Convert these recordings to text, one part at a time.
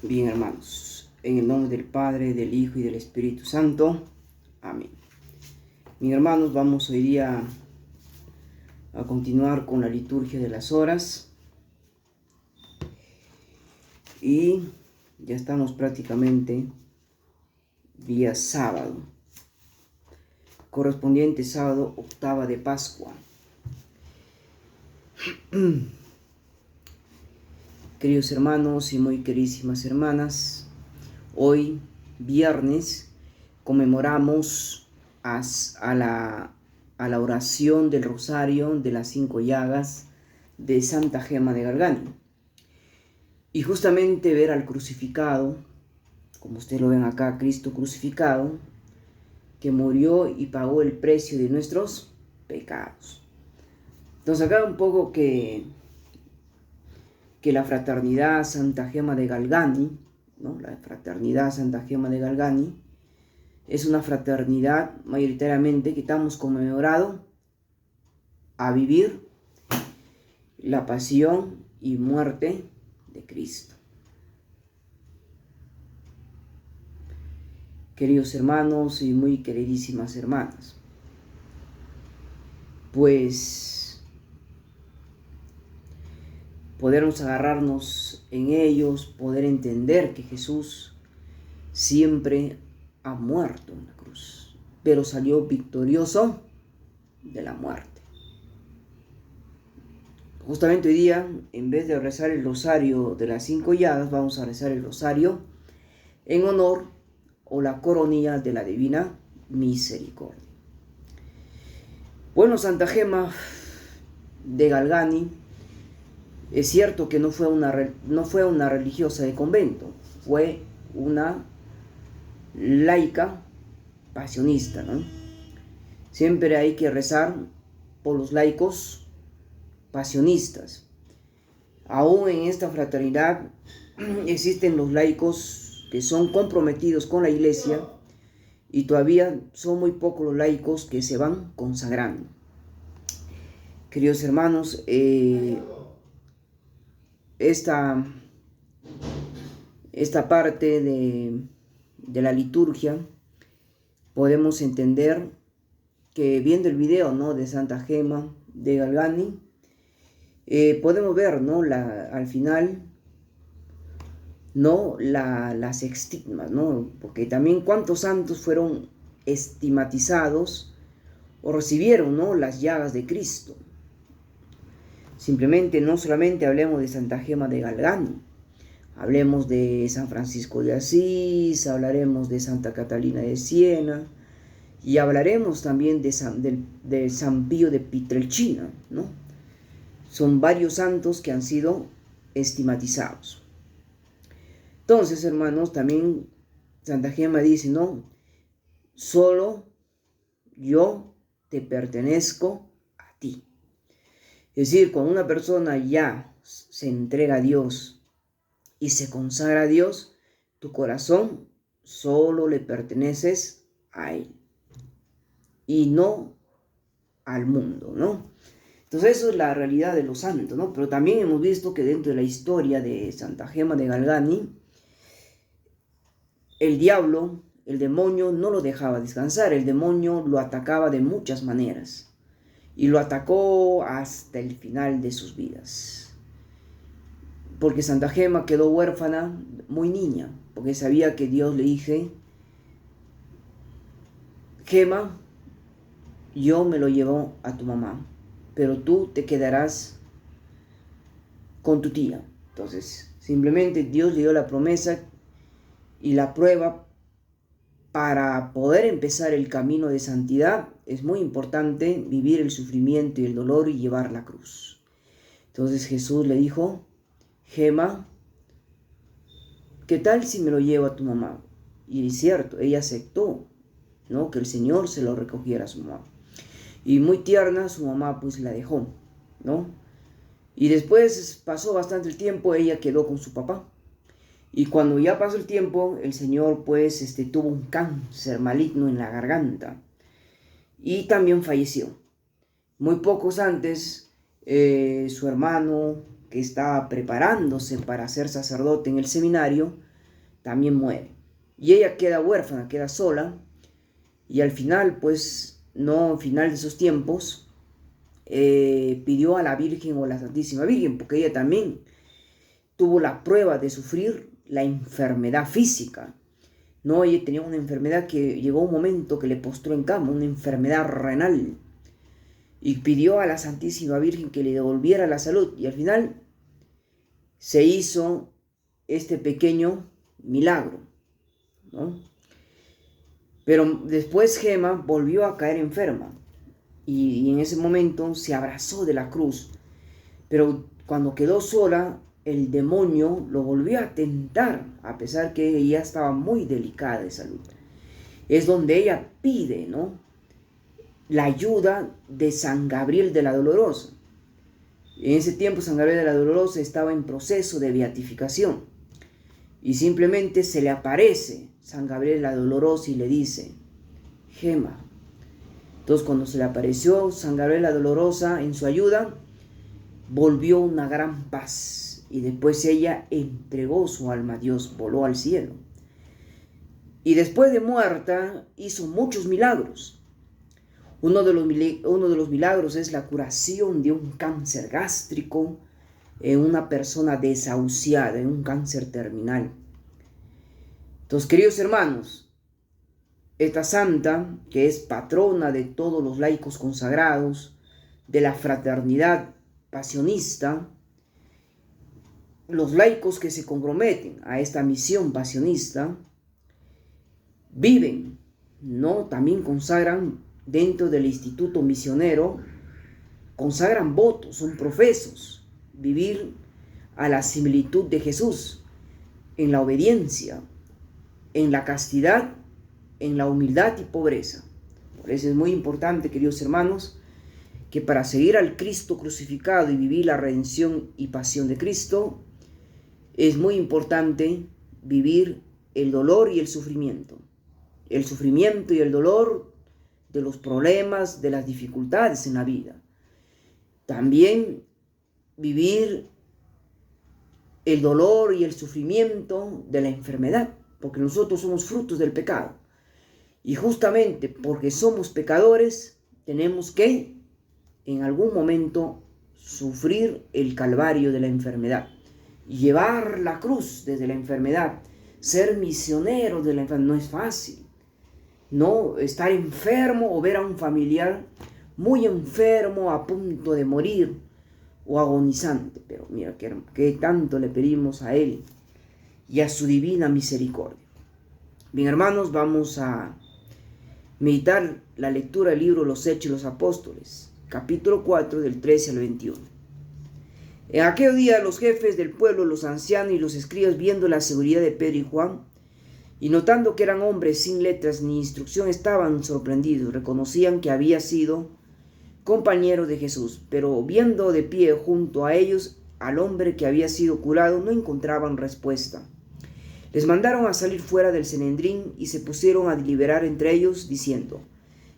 Bien, hermanos, en el nombre del Padre, del Hijo y del Espíritu Santo. Amén. Mis hermanos, vamos hoy día a continuar con la liturgia de las horas. Y ya estamos prácticamente día sábado, correspondiente sábado, octava de Pascua. Queridos hermanos y muy queridísimas hermanas, hoy, viernes, conmemoramos a la oración del Rosario de las 5 llagas de Santa Gema de Galgani. Y justamente ver al crucificado, como ustedes lo ven acá, Cristo crucificado, que murió y pagó el precio de nuestros pecados. Entonces acá un poco que la fraternidad Santa Gema de Galgani, ¿no? La fraternidad Santa Gema de Galgani es una fraternidad mayoritariamente que estamos conmemorando a vivir la pasión y muerte de Cristo. Queridos hermanos y muy queridísimas hermanas, pues podernos agarrarnos en ellos, poder entender que Jesús siempre ha muerto en la cruz, pero salió victorioso de la muerte. Justamente hoy día, en vez de rezar el rosario de las 5 llagas, vamos a rezar el rosario en honor o la coronilla de la Divina Misericordia. Bueno, Santa Gema de Galgani, es cierto que no fue una religiosa de convento, fue una laica pasionista, ¿no? Siempre hay que rezar por los laicos pasionistas. Aún en esta fraternidad existen los laicos que son comprometidos con la Iglesia y todavía son muy pocos los laicos que se van consagrando. Queridos hermanos, esta parte de la liturgia podemos entender que viendo el video, ¿no?, de Santa Gema de Galgani, podemos ver, ¿no?, al final, ¿no?, las estigmas, ¿no?, porque también cuántos santos fueron estigmatizados o recibieron, ¿no?, las llagas de Cristo. Simplemente no solamente hablemos de Santa Gema de Galgani, hablemos de San Francisco de Asís, hablaremos de Santa Catalina de Siena y hablaremos también de San Pío de Pietrelcina, ¿no? Son varios santos que han sido estigmatizados. Entonces, hermanos, también Santa Gema dice, no, solo yo te pertenezco a ti. Es decir, cuando una persona ya se entrega a Dios y se consagra a Dios, tu corazón solo le perteneces a Él y no al mundo, ¿no? Entonces eso es la realidad de los santos, ¿no? Pero también hemos visto que dentro de la historia de Santa Gema de Galgani, el diablo, el demonio, no lo dejaba descansar. El demonio lo atacaba de muchas maneras y lo atacó hasta el final de sus vidas. Porque Santa Gema quedó huérfana muy niña, porque sabía que Dios le dije, Gema, yo me lo llevo a tu mamá, pero tú te quedarás con tu tía. Entonces, simplemente Dios le dio la promesa y la prueba para poder empezar el camino de santidad. Es muy importante vivir el sufrimiento y el dolor y llevar la cruz. Entonces Jesús le dijo, Gema, ¿qué tal si me lo llevo a tu mamá? Y es cierto, ella aceptó, ¿no?, que el Señor se lo recogiera a su mamá. Y muy tierna, su mamá pues la dejó, ¿no? Y después pasó bastante el tiempo, ella quedó con su papá. Y cuando ya pasó el tiempo, el Señor pues tuvo un cáncer maligno en la garganta y también falleció. Muy pocos antes, su hermano, que estaba preparándose para ser sacerdote en el seminario, también muere. Y ella queda huérfana, queda sola. Y al final, pues, no, al final de esos tiempos, pidió a la Virgen o la Santísima Virgen, porque ella también tuvo la prueba de sufrir la enfermedad física. No, ella tenía una enfermedad que llegó un momento que le postró en cama, una enfermedad renal. Y pidió a la Santísima Virgen que le devolviera la salud. Y al final se hizo este pequeño milagro, ¿no? Pero después Gema volvió a caer enferma. Y en ese momento se abrazó de la cruz. Pero cuando quedó sola, el demonio lo volvió a tentar, a pesar que ella estaba muy delicada de salud. Es donde ella pide, ¿no?, la ayuda de San Gabriel de la Dolorosa. En ese tiempo San Gabriel de la Dolorosa estaba en proceso de beatificación. Y simplemente se le aparece San Gabriel de la Dolorosa y le dice: Gema. Entonces cuando se le apareció San Gabriel de la Dolorosa en su ayuda, volvió una gran paz. Y después ella entregó su alma a Dios, voló al cielo. Y después de muerta hizo muchos milagros. Uno de los milagros es la curación de un cáncer gástrico en una persona desahuciada, en un cáncer terminal. Entonces, queridos hermanos, esta santa, que es patrona de todos los laicos consagrados, de la fraternidad pasionista, los laicos que se comprometen a esta misión pasionista, viven, ¿no?, también consagran dentro del instituto misionero, consagran votos, son profesos, vivir a la similitud de Jesús, en la obediencia, en la castidad, en la humildad y pobreza. Por eso es muy importante, queridos hermanos, que para seguir al Cristo crucificado y vivir la redención y pasión de Cristo, es muy importante vivir el dolor y el sufrimiento. El sufrimiento y el dolor de los problemas, de las dificultades en la vida. También vivir el dolor y el sufrimiento de la enfermedad, porque nosotros somos frutos del pecado. Y justamente porque somos pecadores, tenemos que en algún momento sufrir el calvario de la enfermedad, llevar la cruz desde la enfermedad, ser misioneros de la enfermedad. No es fácil, no estar enfermo o ver a un familiar muy enfermo, a punto de morir o agonizante. Pero mira que tanto le pedimos a Él y a su divina misericordia. Bien, hermanos, vamos a meditar la lectura del libro Los Hechos de los Apóstoles, capítulo 4, del 13 al 21. En aquel día los jefes del pueblo, los ancianos y los escribas, viendo la seguridad de Pedro y Juan, y notando que eran hombres sin letras ni instrucción, estaban sorprendidos. Reconocían que había sido compañeros de Jesús, pero viendo de pie junto a ellos al hombre que había sido curado, no encontraban respuesta. Les mandaron a salir fuera del Sanedrín y se pusieron a deliberar entre ellos, diciendo: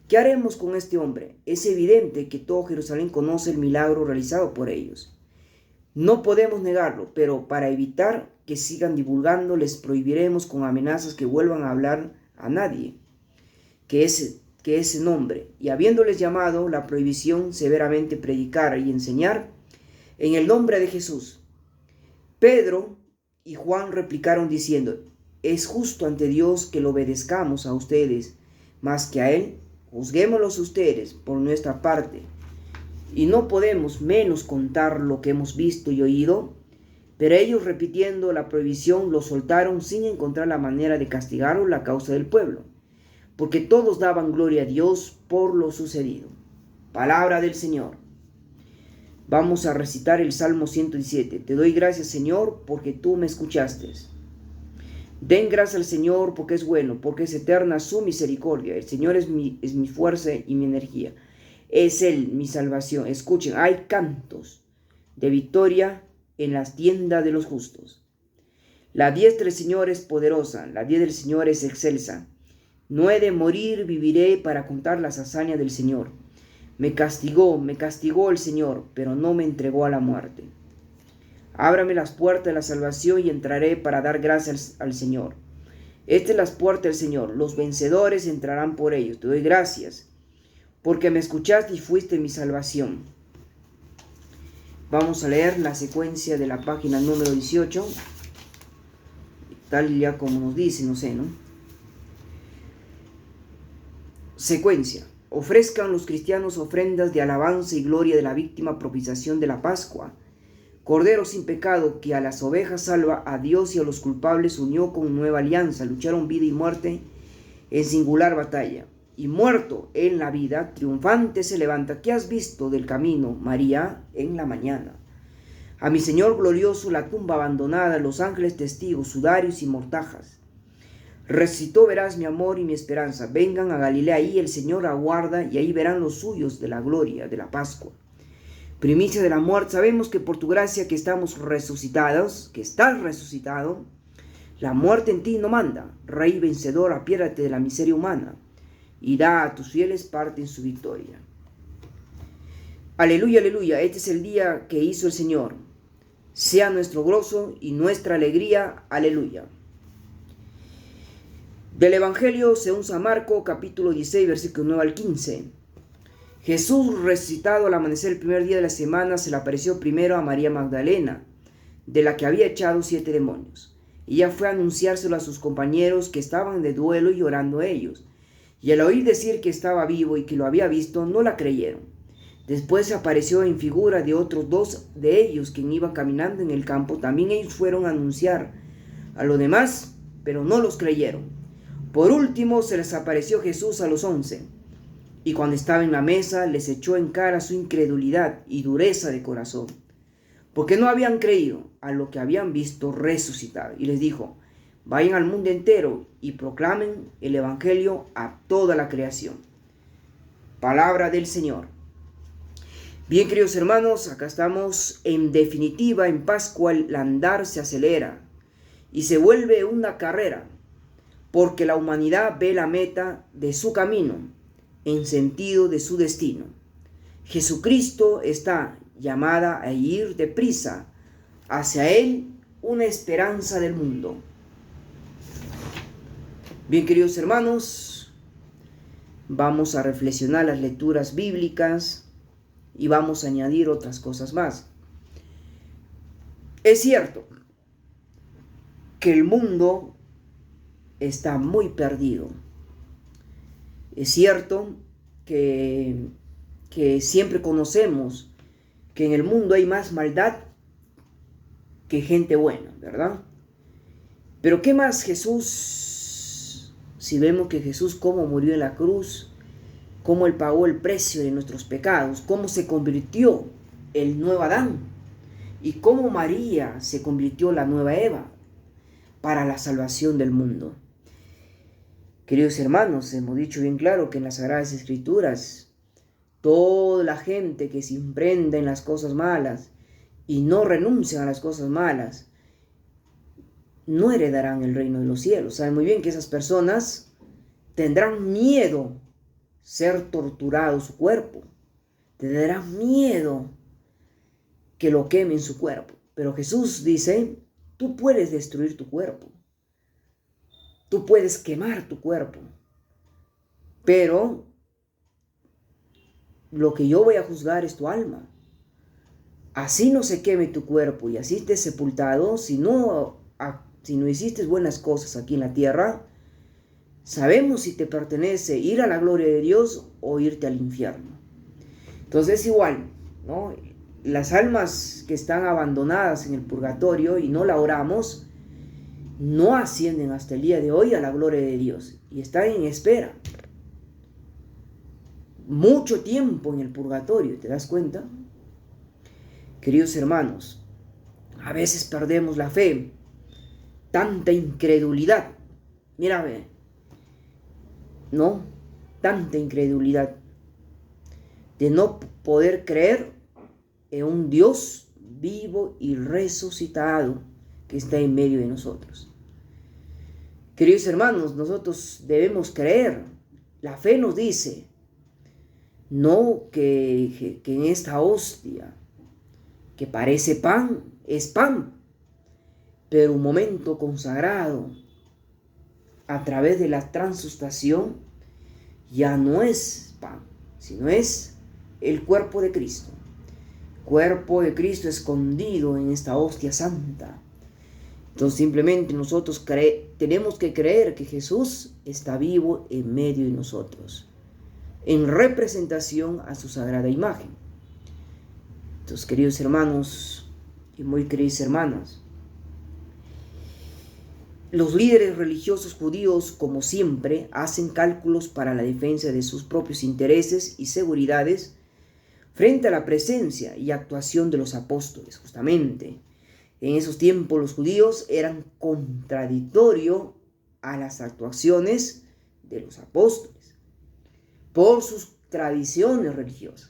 ¿qué haremos con este hombre? Es evidente que todo Jerusalén conoce el milagro realizado por ellos. No podemos negarlo, pero para evitar que sigan divulgando, les prohibiremos con amenazas que vuelvan a hablar a nadie que ese nombre, y habiéndoles llamado la prohibición, severamente predicar y enseñar en el nombre de Jesús. Pedro y Juan replicaron diciendo: es justo ante Dios que lo obedezcamos a ustedes más que a Él. Juzguémoslos ustedes por nuestra parte, y no podemos menos contar lo que hemos visto y oído. Pero ellos, repitiendo la prohibición, lo soltaron sin encontrar la manera de castigarlo a causa del pueblo, porque todos daban gloria a Dios por lo sucedido. Palabra del Señor. Vamos a recitar el Salmo 117. Te doy gracias, Señor, porque tú me escuchaste. Den gracias al Señor porque es bueno, porque es eterna su misericordia. El Señor es mi fuerza y mi energía. Es Él mi salvación. Escuchen, hay cantos de victoria en las tiendas de los justos. La diestra del Señor es poderosa, la diestra del Señor es excelsa. No he de morir, viviré para contar las hazañas del Señor. Me castigó el Señor, pero no me entregó a la muerte. Ábrame las puertas de la salvación y entraré para dar gracias al Señor. Estas son las puertas del Señor. Los vencedores entrarán por ellos. Te doy gracias, porque me escuchaste y fuiste mi salvación. Vamos a leer la secuencia de la página número 18. Tal ya como nos dice, no sé, ¿no? Secuencia. Ofrezcan los cristianos ofrendas de alabanza y gloria de la víctima propiciación de la Pascua. Cordero sin pecado, que a las ovejas salva, a Dios y a los culpables unió con nueva alianza. Lucharon vida y muerte en singular batalla. Y muerto en la vida, triunfante se levanta. ¿Qué has visto del camino, María, en la mañana? A mi Señor glorioso, la tumba abandonada, los ángeles testigos, sudarios y mortajas. Resucitó, verás mi amor y mi esperanza. Vengan a Galilea, ahí el Señor aguarda, y ahí verán los suyos de la gloria de la Pascua. Primicia de la muerte, sabemos que por tu gracia que estamos resucitados, que estás resucitado, la muerte en ti no manda. Rey vencedor, apiádate de la miseria humana, y da a tus fieles parte en su victoria. Aleluya, aleluya, este es el día que hizo el Señor. Sea nuestro gozo y nuestra alegría, aleluya. Del Evangelio según San Marcos, capítulo 16, versículo 9 al 15. Jesús resucitado al amanecer el primer día de la semana se le apareció primero a María Magdalena, de la que había echado 7 demonios. Ella fue a anunciárselo a sus compañeros que estaban de duelo y llorando ellos. Y al oír decir que estaba vivo y que lo había visto, no la creyeron. Después se apareció en figura de otros 2 de ellos que iban caminando en el campo. También ellos fueron a anunciar a los demás, pero no los creyeron. Por último se les apareció Jesús a los 11, y cuando estaba en la mesa les echó en cara su incredulidad y dureza de corazón, porque no habían creído a lo que habían visto resucitar. Y les dijo: vayan al mundo entero y proclamen el Evangelio a toda la creación. Palabra del Señor. Bien, queridos hermanos, acá estamos en definitiva en Pascua. El andar se acelera y se vuelve una carrera, porque la humanidad ve la meta de su camino en sentido de su destino. Jesucristo está llamada a ir deprisa hacia Él, una esperanza del mundo. Bien, queridos hermanos, vamos a reflexionar las lecturas bíblicas y vamos a añadir otras cosas más. Es cierto que el mundo está muy perdido. Es cierto que siempre conocemos que en el mundo hay más maldad que gente buena, ¿verdad? Pero ¿qué más Jesús? Si vemos que Jesús cómo murió en la cruz, cómo Él pagó el precio de nuestros pecados, cómo se convirtió el nuevo Adán y cómo María se convirtió la nueva Eva para la salvación del mundo. Queridos hermanos, hemos dicho bien claro que en las Sagradas Escrituras, toda la gente que se emprende en las cosas malas y no renuncian a las cosas malas, no heredarán el reino de los cielos. Saben muy bien que esas personas tendrán miedo ser torturado su cuerpo, tendrán miedo que lo quemen su cuerpo. Pero Jesús dice: tú puedes destruir tu cuerpo. Tú puedes quemar tu cuerpo, pero lo que yo voy a juzgar es tu alma. Así no se queme tu cuerpo y así estés sepultado, si no hiciste buenas cosas aquí en la tierra, sabemos si te pertenece ir a la gloria de Dios o irte al infierno. Entonces es igual, ¿no? Las almas que están abandonadas en el purgatorio y no la oramos, no ascienden hasta el día de hoy a la gloria de Dios y están en espera. Mucho tiempo en el purgatorio, ¿te das cuenta? Queridos hermanos, a veces perdemos la fe, tanta incredulidad. Mira, ¿no? Tanta incredulidad de no poder creer en un Dios vivo y resucitado que está en medio de nosotros. Queridos hermanos, nosotros debemos creer. La fe nos dice, no que en esta hostia que parece pan, es pan, pero un momento consagrado a través de la transustación ya no es pan, sino es el cuerpo de Cristo. Cuerpo de Cristo escondido en esta hostia santa. Entonces simplemente nosotros tenemos que creer que Jesús está vivo en medio de nosotros, en representación a su sagrada imagen. Entonces, queridos hermanos y muy queridas hermanas, los líderes religiosos judíos, como siempre, hacen cálculos para la defensa de sus propios intereses y seguridades frente a la presencia y actuación de los apóstoles. Justamente en esos tiempos los judíos eran contradictorios a las actuaciones de los apóstoles por sus tradiciones religiosas.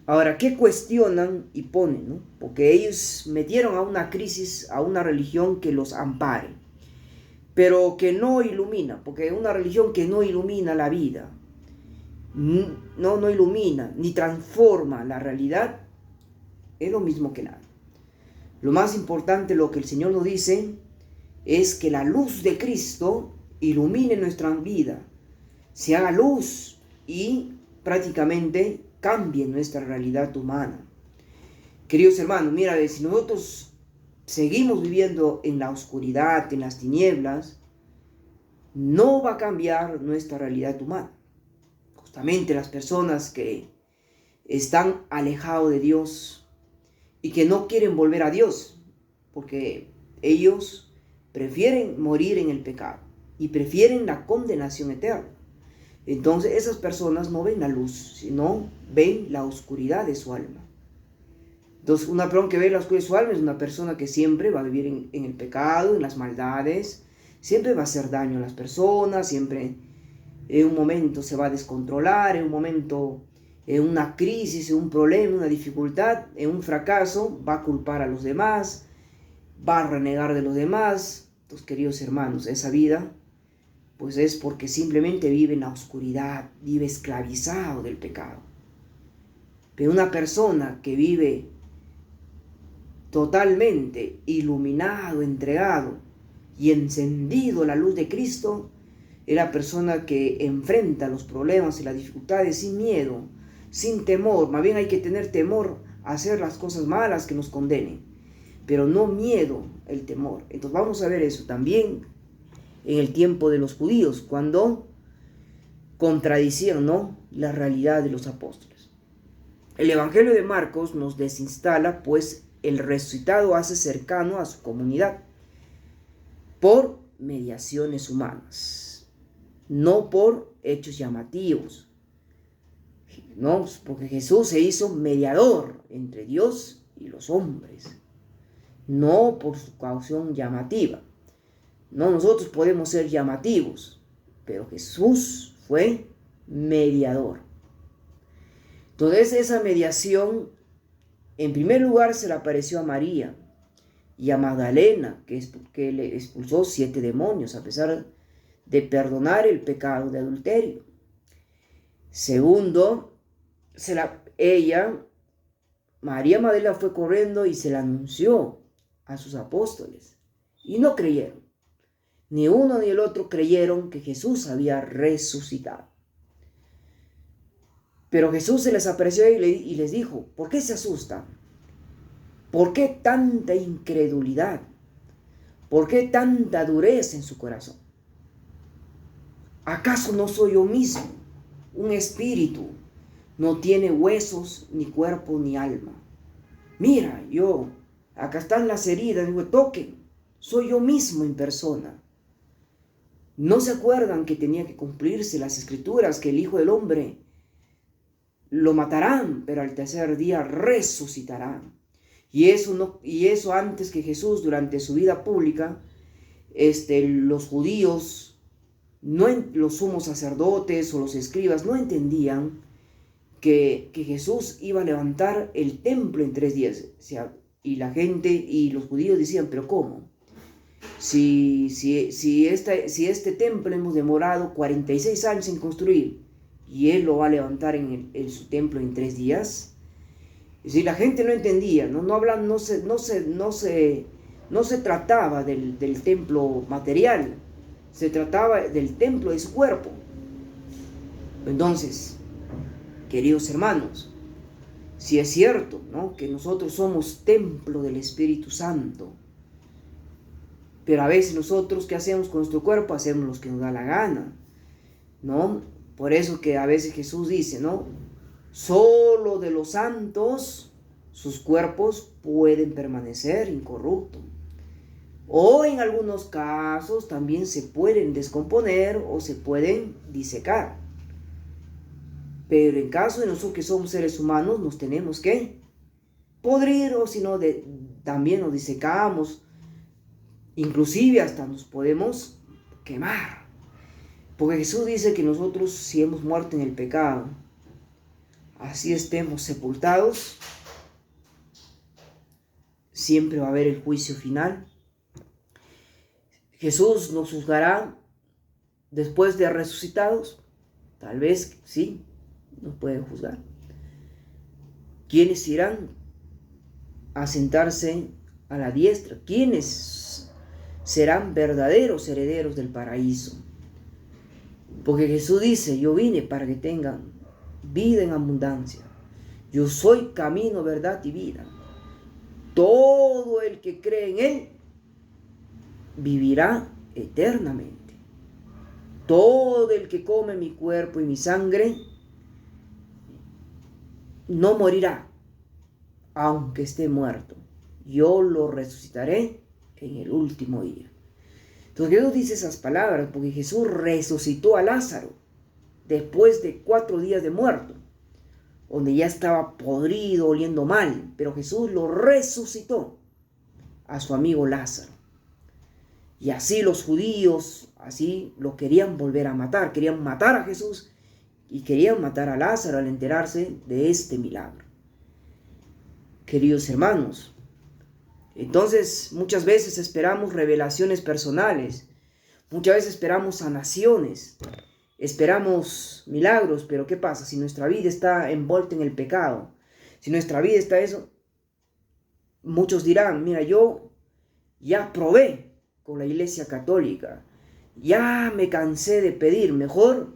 Ahora, ¿qué cuestionan y ponen, no? Porque ellos metieron a una crisis, a una religión que los ampare, pero que no ilumina, porque una religión que no ilumina la vida, no ilumina ni transforma la realidad, es lo mismo que nada. Lo más importante, lo que el Señor nos dice, es que la luz de Cristo ilumine nuestra vida, se haga luz y prácticamente cambie nuestra realidad humana. Queridos hermanos, mira, si nosotros seguimos viviendo en la oscuridad, en las tinieblas, no va a cambiar nuestra realidad humana. Justamente las personas que están alejados de Dios y que no quieren volver a Dios, porque ellos prefieren morir en el pecado y prefieren la condenación eterna. Entonces esas personas no ven la luz, sino ven la oscuridad de su alma. Entonces una persona que ve la oscuridad de su alma es una persona que siempre va a vivir en el pecado, en las maldades, siempre va a hacer daño a las personas, siempre en un momento se va a descontrolar, en un momento, en una crisis, en un problema, una dificultad, en un fracaso, va a culpar a los demás, va a renegar de los demás. Entonces, queridos hermanos, esa vida pues es porque simplemente vive en la oscuridad, vive esclavizado del pecado. Pero una persona que vive totalmente iluminado, entregado y encendido la luz de Cristo, es la persona que enfrenta los problemas y las dificultades sin miedo, sin temor. Más bien hay que tener temor a hacer las cosas malas que nos condenen, pero no miedo, el temor. Entonces vamos a ver eso también en el tiempo de los judíos, cuando contradicieron, ¿no?, la realidad de los apóstoles. El Evangelio de Marcos nos desinstala, pues el resucitado hace cercano a su comunidad por mediaciones humanas, no por hechos llamativos, no, porque Jesús se hizo mediador entre Dios y los hombres, no por su causa llamativa. No, nosotros podemos ser llamativos, pero Jesús fue mediador. Entonces esa mediación, en primer lugar, se le apareció a María y a Magdalena, que le expulsó 7 demonios, a pesar de perdonar el pecado de adulterio. Segundo, María Magdalena, fue corriendo y se la anunció a sus apóstoles, y no creyeron. Ni uno ni el otro creyeron que Jesús había resucitado. Pero Jesús se les apareció y les dijo: ¿por qué se asustan? ¿Por qué tanta incredulidad? ¿Por qué tanta dureza en su corazón? ¿Acaso no soy yo mismo? Un espíritu no tiene huesos, ni cuerpo, ni alma. Mira, acá están las heridas, digo, toquen, soy yo mismo en persona. ¿No se acuerdan que tenía que cumplirse las escrituras, que el Hijo del Hombre lo matarán, pero al tercer día resucitará? Y eso antes que Jesús, durante su vida pública, los judíos, los sumos sacerdotes o los escribas, no entendían que Jesús iba a levantar el templo en 3 días. O sea, y la gente y los judíos decían: ¿pero cómo? Si este templo hemos demorado 46 años en construir y Él lo va a levantar en su templo en 3 días. Es decir, la gente no entendía, no se trataba del templo material, se trataba del templo de su cuerpo. Entonces, queridos hermanos, si es cierto, ¿no?, que nosotros somos templo del Espíritu Santo, pero a veces nosotros, ¿qué hacemos con nuestro cuerpo? Hacemos lo que nos da la gana, ¿no? Por eso que a veces Jesús dice, ¿no?, solo de los santos sus cuerpos pueden permanecer incorruptos. O en algunos casos también se pueden descomponer o se pueden disecar. Pero en caso de nosotros que somos seres humanos, nos tenemos que podrir, o si no, también nos disecamos. Inclusive hasta nos podemos quemar. Porque Jesús dice que nosotros, si hemos muerto en el pecado, así estemos sepultados, siempre va a haber el juicio final. Jesús nos juzgará después de resucitados. Tal vez sí, nos puede juzgar. ¿Quiénes irán a sentarse a la diestra? ¿Quiénes serán verdaderos herederos del paraíso? Porque Jesús dice, yo vine para que tengan vida en abundancia. Yo soy camino, verdad y vida. Todo el que cree en Él vivirá eternamente. Todo el que come mi cuerpo y mi sangre no morirá, aunque esté muerto. Yo lo resucitaré en el último día. Entonces Dios dice esas palabras porque Jesús resucitó a Lázaro después de 4 días de muerto, donde ya estaba podrido, oliendo mal, pero Jesús lo resucitó a su amigo Lázaro. Y así los judíos, así lo querían volver a matar, querían matar a Jesús y querían matar a Lázaro al enterarse de este milagro. Queridos hermanos, entonces muchas veces esperamos revelaciones personales, muchas veces esperamos sanaciones, esperamos milagros, pero ¿qué pasa? Si nuestra vida está envuelta en el pecado, si nuestra vida está eso, muchos dirán, mira, yo ya probé con la Iglesia Católica, ya me cansé de pedir, mejor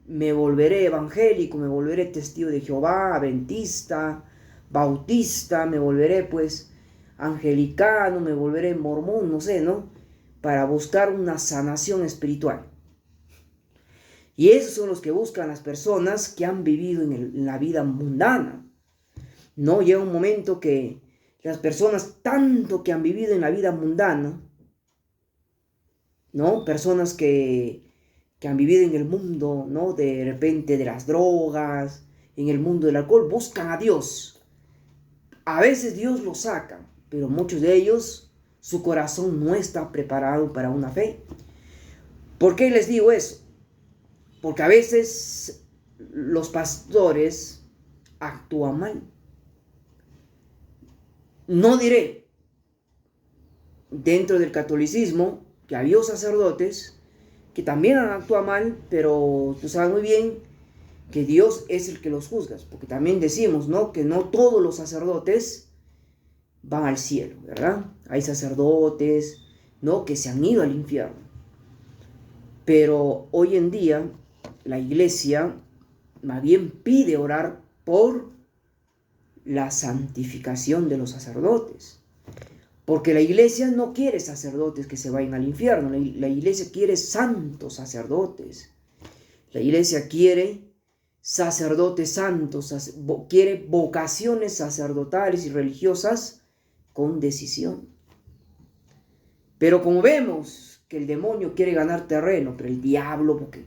me volveré evangélico, me volveré testigo de Jehová, adventista, bautista, me volveré pues anglicano, me volveré mormón, no sé, ¿no? Para buscar una sanación espiritual. Y esos son los que buscan las personas que han vivido en la vida mundana. No llega un momento que las personas tanto que han vivido en la vida mundana, ¿no? Personas que han vivido en el mundo, ¿no?, de repente de las drogas, en el mundo del alcohol, buscan a Dios. A veces Dios los saca, pero muchos de ellos, su corazón no está preparado para una fe. ¿Por qué les digo eso? Porque a veces los pastores actúan mal. No diré dentro del catolicismo que había sacerdotes que también actúan mal, pero tú sabes muy bien que Dios es el que los juzga, porque también decimos, ¿no?, que no todos los sacerdotes van al cielo, ¿verdad? Hay sacerdotes, ¿no?, que se han ido al infierno. Pero hoy en día la iglesia más bien pide orar por la santificación de los sacerdotes. Porque la iglesia no quiere sacerdotes que se vayan al infierno. La iglesia quiere santos sacerdotes. La iglesia quiere sacerdotes santos, quiere vocaciones sacerdotales y religiosas con decisión. Pero como vemos que el demonio quiere ganar terreno, pero el diablo, porque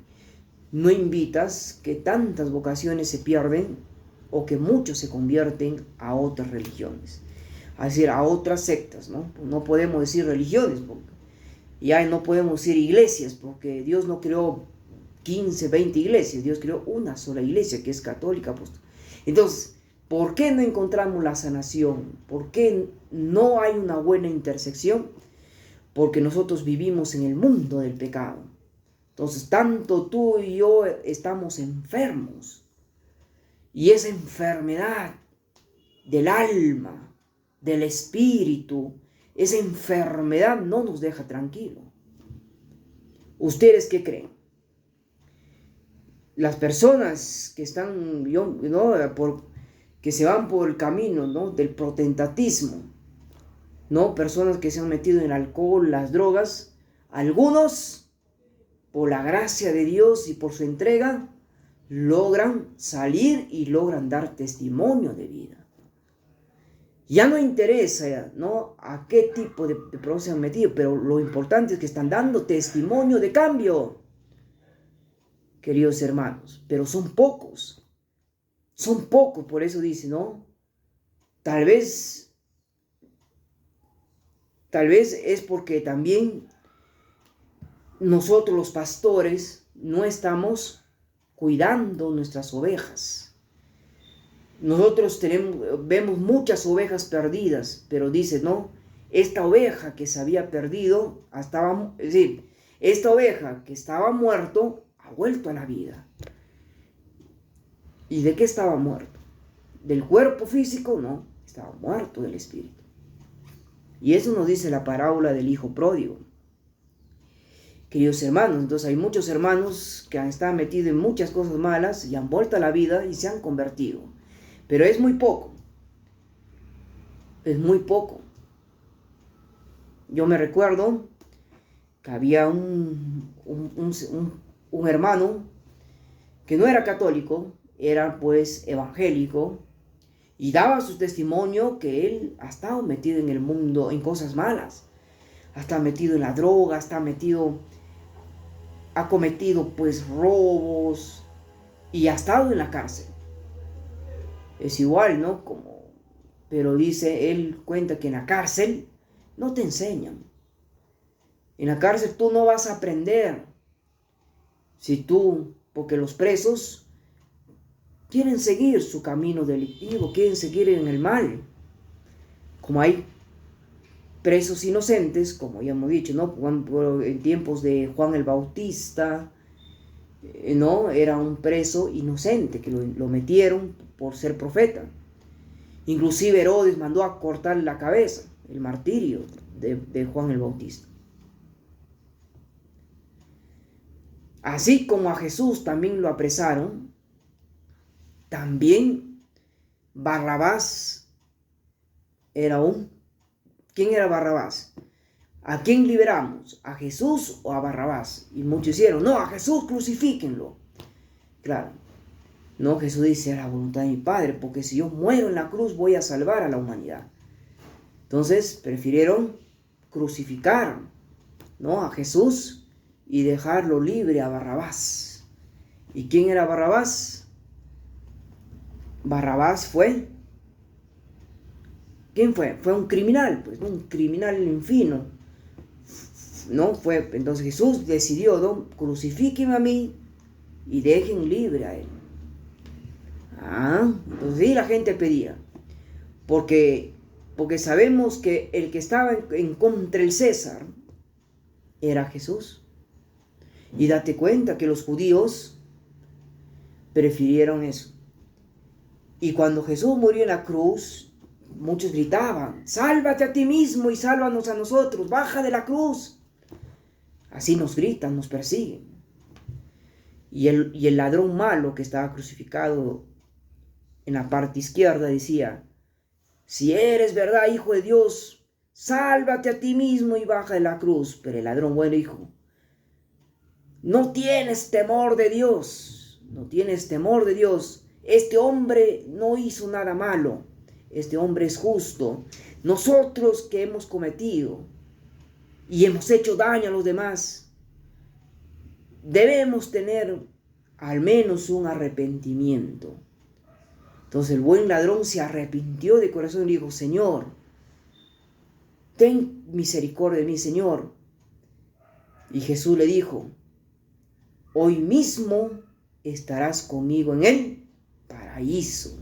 no invitas, que tantas vocaciones se pierden o que muchos se convierten a otras religiones. Es decir, a otras sectas, ¿no? No podemos decir religiones, porque ya no podemos decir iglesias, porque Dios no creó 15, 20 iglesias, Dios creó una sola iglesia, que es católica. Entonces, ¿por qué no encontramos la sanación? ¿Por qué no hay una buena intersección? Porque nosotros vivimos en el mundo del pecado. Entonces, tanto tú y yo estamos enfermos. Y esa enfermedad del alma, del espíritu, esa enfermedad no nos deja tranquilo. ¿Ustedes qué creen? Las personas que están, que se van por el camino, ¿no?, del protestantismo, ¿no?, personas que se han metido en el alcohol, las drogas, algunos, por la gracia de Dios y por su entrega, logran salir y logran dar testimonio de vida. Ya no interesa, ¿no?, a qué tipo de personas se han metido, pero lo importante es que están dando testimonio de cambio, queridos hermanos, pero son pocos, por eso dice, ¿no? Tal vez es porque también nosotros los pastores no estamos cuidando nuestras ovejas. Nosotros vemos muchas ovejas perdidas, pero dice, no, esta oveja que se había perdido, esta oveja que estaba muerto, ha vuelto a la vida. ¿Y de qué estaba muerto? ¿Del cuerpo físico? No, estaba muerto del espíritu. Y eso nos dice la parábola del hijo pródigo. Queridos hermanos, entonces hay muchos hermanos que han estado metidos en muchas cosas malas y han vuelto a la vida y se han convertido. Pero es muy poco. Es muy poco. Yo me recuerdo que había un hermano que no era católico, era pues evangélico, y daba su testimonio que él ha estado metido en el mundo, en cosas malas. Ha estado metido en la droga, ha cometido pues robos y ha estado en la cárcel. Es igual, ¿no? Pero dice, él cuenta que en la cárcel no te enseñan. En la cárcel tú no vas a aprender. Porque los presos quieren seguir su camino delictivo, quieren seguir en el mal. Como hay presos inocentes, como ya hemos dicho, ¿no? En tiempos de Juan el Bautista, ¿no? Era un preso inocente que lo metieron por ser profeta. Inclusive Herodes mandó a cortarle la cabeza, el martirio de Juan el Bautista. Así como a Jesús también lo apresaron, también Barrabás era ¿Quién era Barrabás? ¿A quién liberamos? ¿A Jesús o a Barrabás? Y muchos hicieron, no, a Jesús crucifíquenlo. Claro, no, Jesús dice, a la voluntad de mi Padre, porque si yo muero en la cruz voy a salvar a la humanidad. Entonces prefirieron crucificar, ¿no?, a Jesús y dejarlo libre a Barrabás. ¿Y quién era Barrabás? Barrabás fue... ¿Quién fue? Fue un criminal, pues, un criminal infino, ¿no? Entonces Jesús decidió, ¿no?, crucifíquenme a mí y dejen libre a él. Entonces sí, la gente pedía, porque sabemos que el que estaba en contra del César era Jesús. Y date cuenta que los judíos prefirieron eso. Y cuando Jesús murió en la cruz, muchos gritaban, sálvate a ti mismo y sálvanos a nosotros, baja de la cruz. Así nos gritan, nos persiguen. Y el ladrón malo que estaba crucificado en la parte izquierda decía, si eres verdad, hijo de Dios, sálvate a ti mismo y baja de la cruz. Pero el ladrón bueno dijo, no tienes temor de Dios, no tienes temor de Dios. Este hombre no hizo nada malo, este hombre es justo. Nosotros que hemos cometido y hemos hecho daño a los demás, debemos tener al menos un arrepentimiento. Entonces el buen ladrón se arrepintió de corazón y dijo, Señor, ten misericordia de mí, Señor. Y Jesús le dijo, hoy mismo estarás conmigo en el paraíso.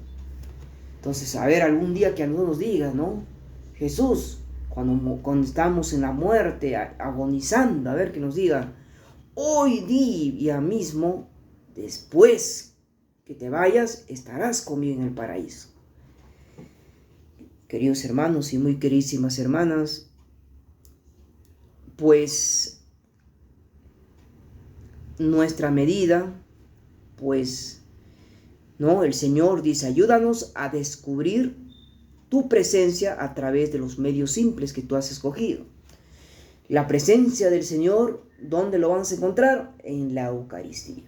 Entonces, a ver, algún día que alguno nos diga, ¿no? Jesús, cuando estamos en la muerte, agonizando, a ver, que nos diga, hoy día mismo, después que te vayas, estarás conmigo en el paraíso. queridos hermanos y muy queridísimas hermanas, pues nuestra medida, pues, ¿no? El Señor dice, ayúdanos a descubrir tu presencia a través de los medios simples que tú has escogido. La presencia del Señor, ¿dónde lo vamos a encontrar? En la Eucaristía.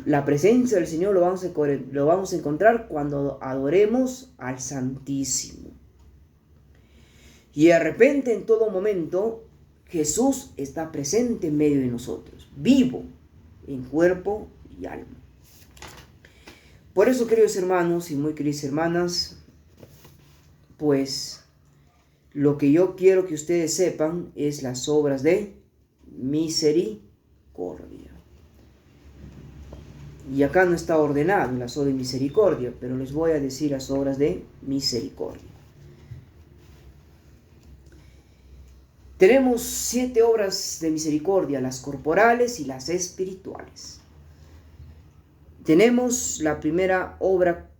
La presencia del Señor lo vamos a encontrar cuando adoremos al Santísimo. Y de repente, en todo momento, Jesús está presente en medio de nosotros, vivo, en cuerpo y alma. Por eso, queridos hermanos y muy queridas hermanas, pues lo que yo quiero que ustedes sepan es las obras de misericordia. Y acá no está ordenado las obras de misericordia, pero les voy a decir las obras de misericordia. Tenemos 7 obras de misericordia, las corporales y las espirituales. Tenemos la primera obra,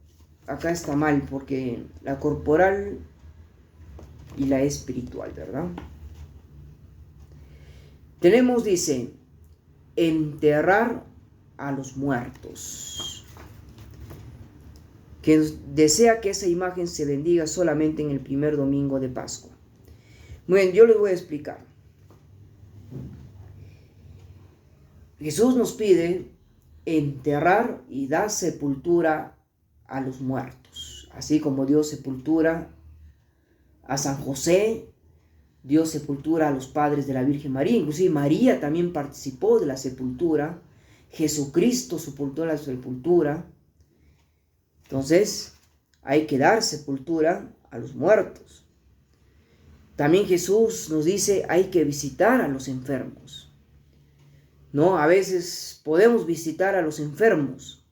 acá está mal, porque la corporal y la espiritual, ¿verdad? Tenemos, dice, enterrar a los muertos. Que desea que esa imagen se bendiga solamente en el primer domingo de Pascua. Muy bien, yo les voy a explicar. Jesús nos pide enterrar y dar sepultura a los muertos. Así como dio sepultura a San José, dio sepultura a los padres de la Virgen María. Inclusive María también participó de la sepultura. Jesucristo sepultó la sepultura. Entonces, hay que dar sepultura a los muertos. También Jesús nos dice, hay que visitar a los enfermos. ¿No? A veces podemos visitar a los enfermos,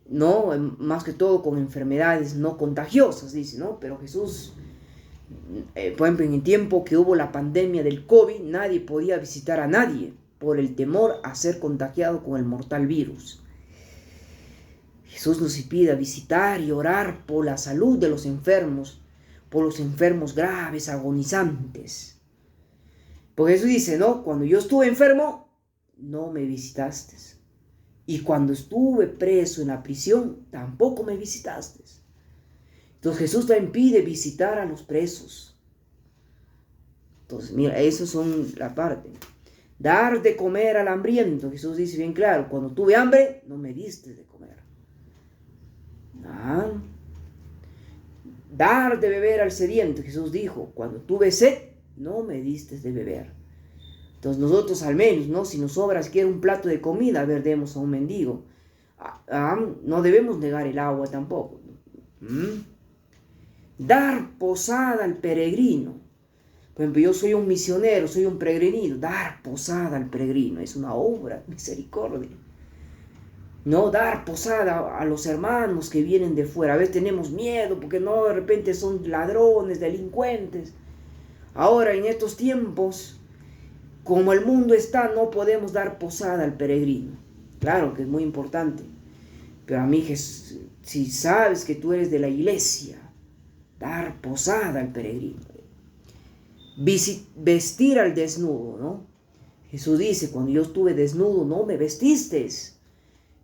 ¿no? Más que todo con enfermedades no contagiosas, dice, ¿no? Pero Jesús, por ejemplo, en el tiempo que hubo la pandemia del COVID, nadie podía visitar a nadie por el temor a ser contagiado con el mortal virus. Jesús nos pide visitar y orar por la salud de los enfermos, por los enfermos graves, agonizantes. Porque Jesús dice, ¿no? Cuando yo estuve enfermo, no me visitaste. Y cuando estuve preso en la prisión, tampoco me visitaste. Entonces Jesús también pide visitar a los presos. Entonces, mira, eso son la parte. Dar de comer al hambriento. Jesús dice bien claro, cuando tuve hambre, no me diste de comer. Dar de beber al sediento. Jesús dijo, cuando tuve sed, no me diste de beber. Entonces nosotros al menos, ¿no? Si nos sobra siquiera un plato de comida, a ver, demos a un mendigo. No debemos negar el agua tampoco. Dar posada al peregrino. Por ejemplo, yo soy un misionero, soy un peregrino. Dar posada al peregrino es una obra de misericordia. No dar posada a los hermanos que vienen de fuera. A veces tenemos miedo porque no, de repente son ladrones, delincuentes. Ahora en estos tiempos, como el mundo está, no podemos dar posada al peregrino. Claro que es muy importante. Pero a mí, si sabes que tú eres de la iglesia, dar posada al peregrino. Vestir al desnudo, ¿no? Jesús dice, cuando yo estuve desnudo, no me vestiste.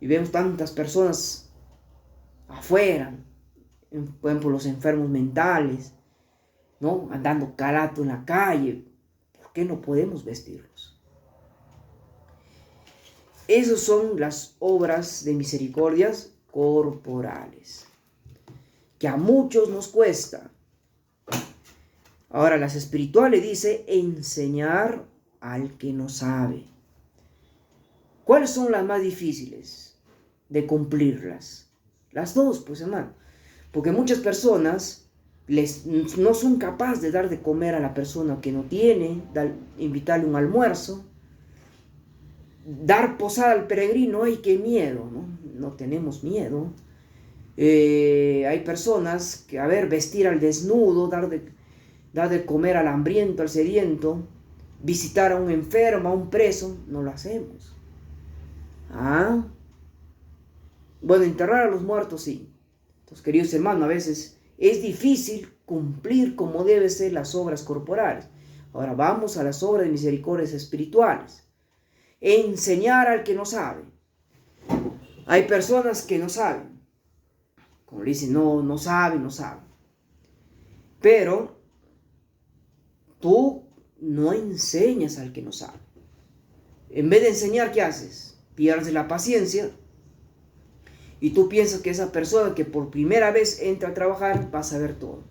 Y vemos tantas personas afuera, por ejemplo, los enfermos mentales, ¿no? Andando calato en la calle. ¿Por qué no podemos vestirlos? Esas son las obras de misericordias corporales, que a muchos nos cuesta. Ahora, las espirituales dice enseñar al que no sabe. ¿Cuáles son las más difíciles de cumplirlas? Las dos, pues hermano. Porque muchas personas no son capaces de dar de comer a la persona que no tiene, invitarle un almuerzo, dar posada al peregrino. ¡Ay, qué miedo! No tenemos miedo. Hay personas que, vestir al desnudo, dar de comer al hambriento, al sediento, visitar a un enfermo, a un preso, no lo hacemos. Bueno, enterrar a los muertos, sí. Entonces, queridos hermanos, a veces es difícil cumplir como debe ser las obras corporales. Ahora vamos a las obras de misericordias espirituales. Enseñar al que no sabe. Hay personas que no saben. Como le dicen, no saben. Pero tú no enseñas al que no sabe. En vez de enseñar, ¿qué haces? Pierdes la paciencia y tú piensas que esa persona que por primera vez entra a trabajar va a saber todo.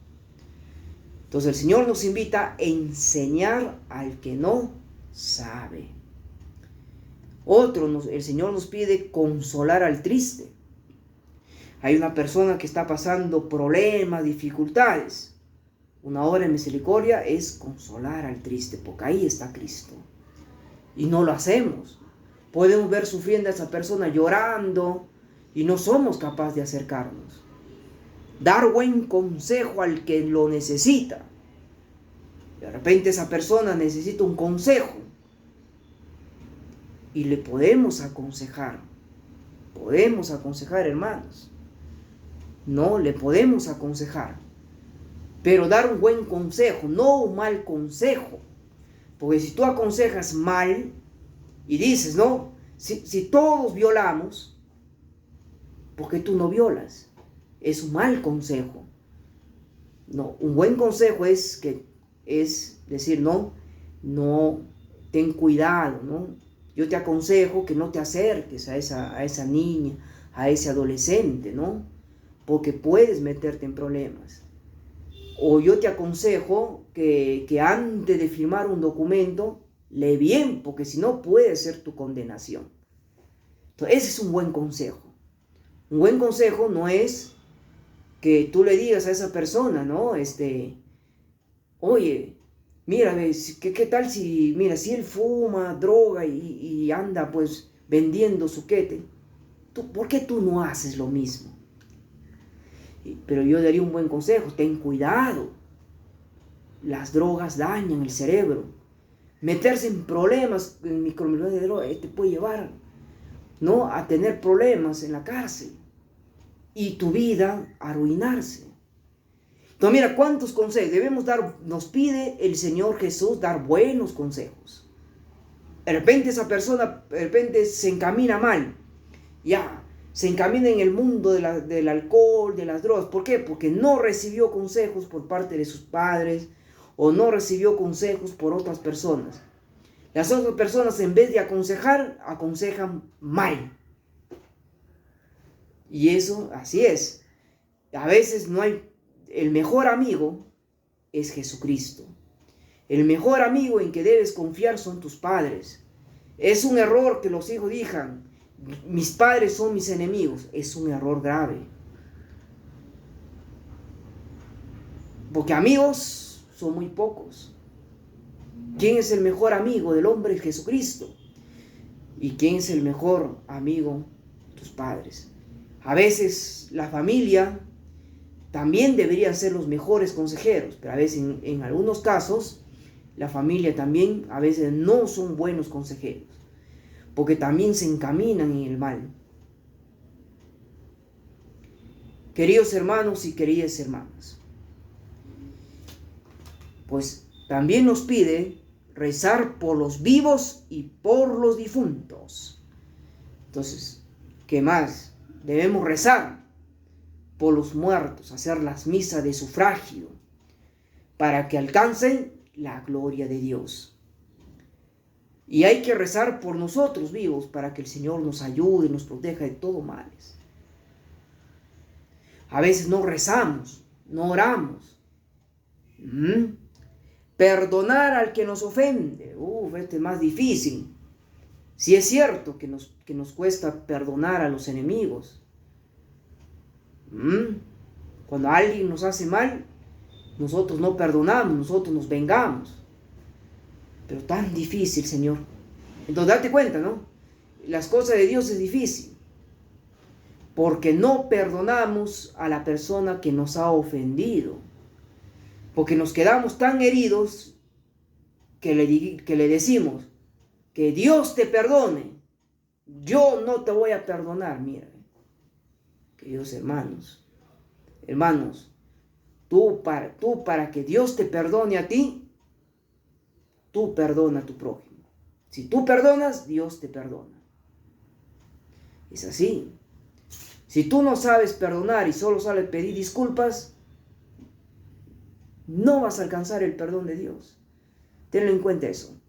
Entonces el Señor nos invita a enseñar al que no sabe. El Señor nos pide consolar al triste. Hay una persona que está pasando problemas, dificultades. Una obra de misericordia es consolar al triste, porque ahí está Cristo. Y no lo hacemos. Podemos ver sufriendo a esa persona llorando y no somos capaces de acercarnos. Dar buen consejo al que lo necesita. De repente esa persona necesita un consejo y le podemos aconsejar. Podemos aconsejar, hermanos. No, le podemos aconsejar. Pero dar un buen consejo, no un mal consejo. Porque si tú aconsejas mal y dices, no, si todos violamos, ¿por qué tú no violas? Es un mal consejo. No, un buen consejo es decir, no, ten cuidado, ¿no? Yo te aconsejo que no te acerques a esa niña, a ese adolescente, ¿no? Porque puedes meterte en problemas. O yo te aconsejo que antes de firmar un documento, lee bien, porque si no puede ser tu condenación. Entonces, ese es un buen consejo. Un buen consejo no es que tú le digas a esa persona, ¿no? Oye, mira, ¿qué tal si él fuma, droga y anda pues vendiendo su quete? ¿Por qué tú no haces lo mismo? Pero yo daría un buen consejo, ten cuidado. Las drogas dañan el cerebro. Meterse en problemas, en micromillares de droga, te puede llevar, ¿no?, a tener problemas en la cárcel y tu vida a arruinarse. Entonces mira cuántos consejos debemos dar. Nos pide el Señor Jesús dar buenos consejos. De repente esa persona se encamina mal, ya, se encamina en el mundo del alcohol, de las drogas. ¿Por qué? Porque no recibió consejos por parte de sus padres o no recibió consejos por otras personas. Las otras personas, en vez de aconsejar, aconsejan mal. Y eso, así es. A veces no hay. El mejor amigo es Jesucristo. El mejor amigo en que debes confiar son tus padres. Es un error que los hijos digan, mis padres son mis enemigos. Es un error grave. Porque amigos son muy pocos. ¿Quién es el mejor amigo del hombre? Es Jesucristo. ¿Y quién es el mejor amigo? Tus padres. A veces la familia también deberían ser los mejores consejeros, pero a veces en algunos casos la familia también a veces no son buenos consejeros, porque también se encaminan en el mal. Queridos hermanos y queridas hermanas, pues también nos pide rezar por los vivos y por los difuntos. Entonces, ¿qué más? Debemos rezar por los muertos, hacer las misas de sufragio, para que alcancen la gloria de Dios. Y hay que rezar por nosotros vivos, para que el Señor nos ayude y nos proteja de todo males. A veces no rezamos, no oramos. Perdonar al que nos ofende, este es más difícil. Sí es cierto que nos cuesta perdonar a los enemigos. Cuando alguien nos hace mal, nosotros no perdonamos, nosotros nos vengamos. Pero tan difícil, Señor. Entonces date cuenta, ¿no? Las cosas de Dios es difícil. Porque no perdonamos a la persona que nos ha ofendido. Porque nos quedamos tan heridos que le decimos, que Dios te perdone. Yo no te voy a perdonar, mira. Queridos hermanos, Tú para que Dios te perdone a ti, tú perdona a tu prójimo. Si tú perdonas, Dios te perdona. Es así. Si tú no sabes perdonar y solo sabes pedir disculpas, no vas a alcanzar el perdón de Dios. Tenlo en cuenta eso.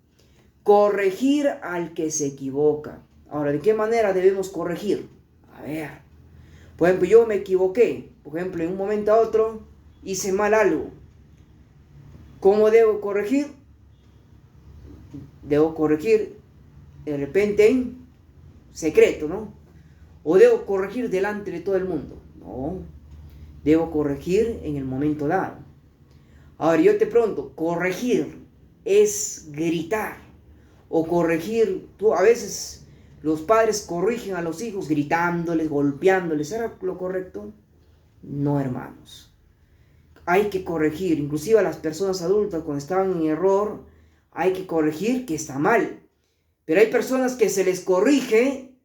Corregir al que se equivoca. Ahora, ¿de qué manera debemos corregir? A ver, por ejemplo, yo me equivoqué. Por ejemplo, en un momento a otro hice mal algo. ¿Cómo debo corregir? Debo corregir de repente en secreto, ¿no? O debo corregir delante de todo el mundo. No, debo corregir en el momento dado. Ahora yo te pregunto, ¿corregir es gritar? O corregir, a veces los padres corrigen a los hijos gritándoles, golpeándoles. ¿Será lo correcto? No, hermanos. Hay que corregir, inclusive a las personas adultas cuando están en error, hay que corregir que está mal. Pero hay personas que se les corrige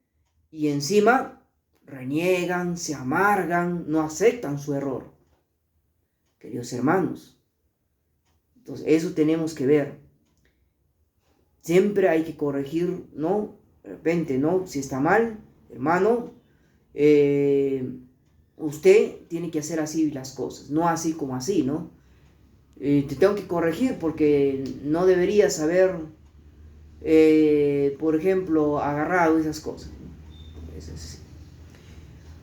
y encima reniegan, se amargan, no aceptan su error. Queridos hermanos, entonces eso tenemos que ver. Siempre hay que corregir, ¿no? De repente, ¿no? Si está mal, hermano, usted tiene que hacer así las cosas, no así como así, ¿no? Te tengo que corregir porque no deberías haber, por ejemplo, agarrado esas cosas. Es así.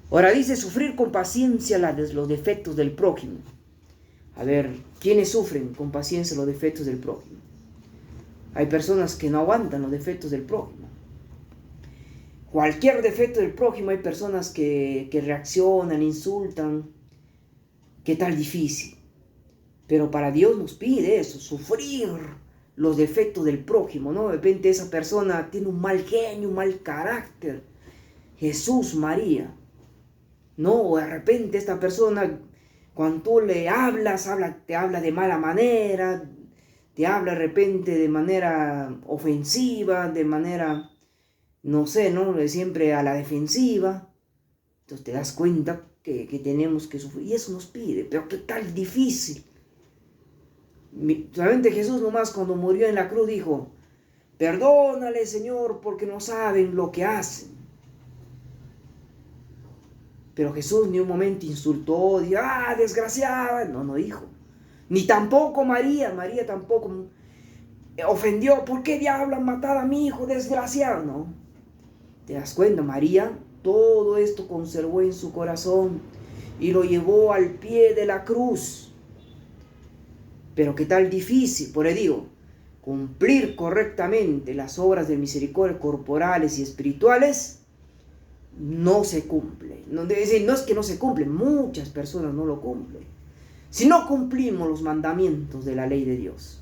Ahora dice sufrir con paciencia los defectos del prójimo. A ver, ¿quiénes sufren con paciencia los defectos del prójimo? Hay personas que no aguantan los defectos del prójimo. Cualquier defecto del prójimo, hay personas que reaccionan, insultan. ¿Qué tal difícil? Pero para Dios nos pide eso, sufrir los defectos del prójimo, ¿no? De repente esa persona tiene un mal genio, un mal carácter. Jesús, María, ¿no? O de repente esta persona, cuando tú le hablas, te habla de mala manera, te habla de repente de manera ofensiva, de manera, no sé, ¿no? Siempre a la defensiva. Entonces te das cuenta que tenemos que sufrir. Y eso nos pide, pero qué tal difícil. Solamente Jesús nomás cuando murió en la cruz dijo, perdónale, Señor, porque no saben lo que hacen. Pero Jesús ni un momento insultó, dijo, desgraciada. No dijo. Ni tampoco María tampoco ofendió, ¿por qué diablo han matado a mi hijo, desgraciado? No. ¿Te das cuenta? María todo esto conservó en su corazón y lo llevó al pie de la cruz. Pero qué tal difícil, por eso digo, cumplir correctamente las obras de misericordia corporales y espirituales no se cumple. No es que no se cumple, muchas personas no lo cumplen. Si no cumplimos los mandamientos de la ley de Dios,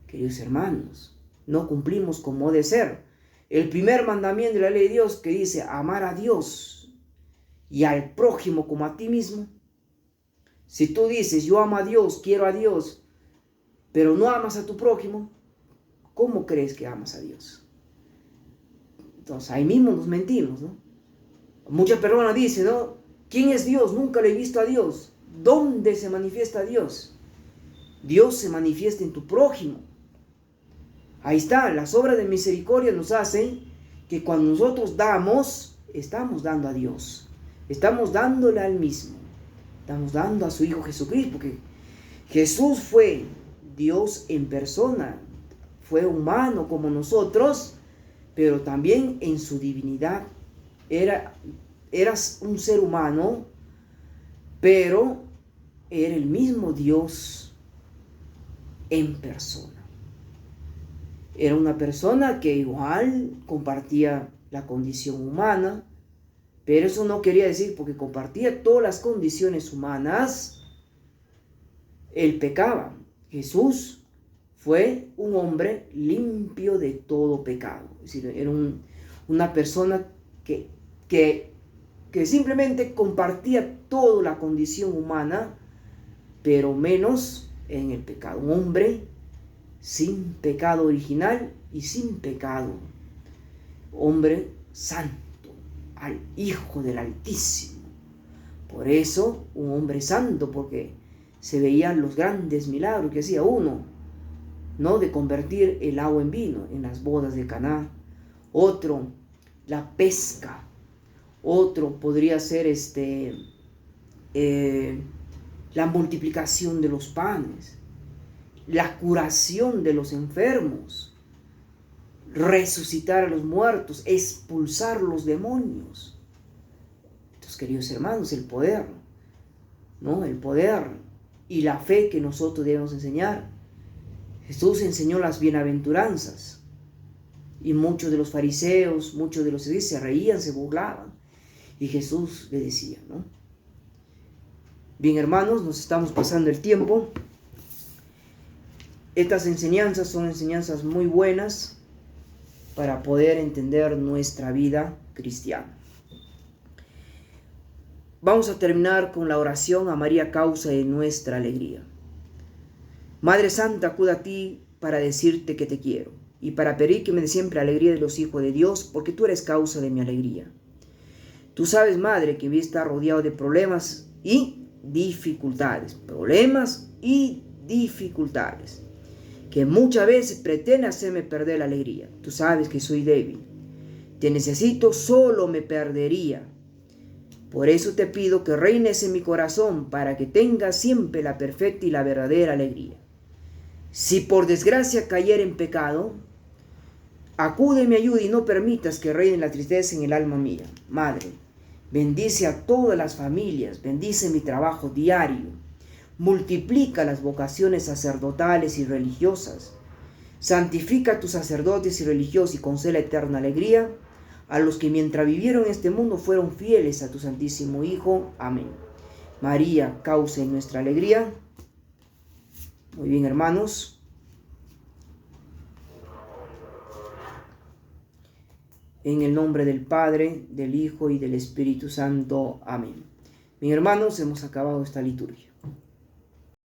queridos hermanos, no cumplimos como debe ser. El primer mandamiento de la ley de Dios que dice amar a Dios y al prójimo como a ti mismo. Si tú dices yo amo a Dios, quiero a Dios, pero no amas a tu prójimo, ¿cómo crees que amas a Dios? Entonces ahí mismo nos mentimos, ¿no? Muchas personas dicen, ¿no? ¿Quién es Dios? Nunca le he visto a Dios. ¿Dónde se manifiesta Dios? Dios se manifiesta en tu prójimo. Ahí está, las obras de misericordia nos hacen que cuando nosotros damos, estamos dando a Dios. Estamos dándole al mismo. Estamos dando a su Hijo Jesucristo, porque Jesús fue Dios en persona, fue humano como nosotros, pero también en su divinidad. Eras un ser humano, pero era el mismo Dios en persona. Era una persona que igual compartía la condición humana, pero eso no quería decir, porque compartía todas las condiciones humanas, él pecaba. Jesús fue un hombre limpio de todo pecado. Es decir, era una persona que simplemente compartía toda la condición humana, pero menos en el pecado. Un hombre sin pecado original y sin pecado. Hombre santo, al Hijo del Altísimo. Por eso, un hombre santo, porque se veían los grandes milagros que hacía uno, ¿no? De convertir el agua en vino en las bodas de Caná. Otro, la pesca. Otro podría ser la multiplicación de los panes, la curación de los enfermos, resucitar a los muertos, expulsar los demonios. Entonces, queridos hermanos, el poder, ¿no? El poder y la fe que nosotros debemos enseñar. Jesús enseñó las bienaventuranzas y muchos de los fariseos, muchos de los judíos se reían, se burlaban. Y Jesús le decía, ¿no? Bien, hermanos, nos estamos pasando el tiempo. Estas enseñanzas son enseñanzas muy buenas para poder entender nuestra vida cristiana. Vamos a terminar con la oración a María, causa de nuestra alegría. Madre Santa, acudo a ti para decirte que te quiero y para pedir que me dé siempre alegría de los hijos de Dios, porque tú eres causa de mi alegría. Tú sabes, Madre, que voy a estar rodeado de problemas y dificultades, que muchas veces pretenden hacerme perder la alegría. Tú sabes que soy débil. Te necesito, solo me perdería. Por eso te pido que reines en mi corazón para que tenga siempre la perfecta y la verdadera alegría. Si por desgracia cayera en pecado, acude en mi ayuda y no permitas que reine la tristeza en el alma mía. Madre, bendice a todas las familias, bendice mi trabajo diario, multiplica las vocaciones sacerdotales y religiosas, santifica a tus sacerdotes y religiosos y concede eterna alegría a los que mientras vivieron en este mundo fueron fieles a tu Santísimo Hijo. Amén. María, causa de nuestra alegría. Muy bien, hermanos. En el nombre del Padre, del Hijo y del Espíritu Santo. Amén. Bien, hermanos, hemos acabado esta liturgia.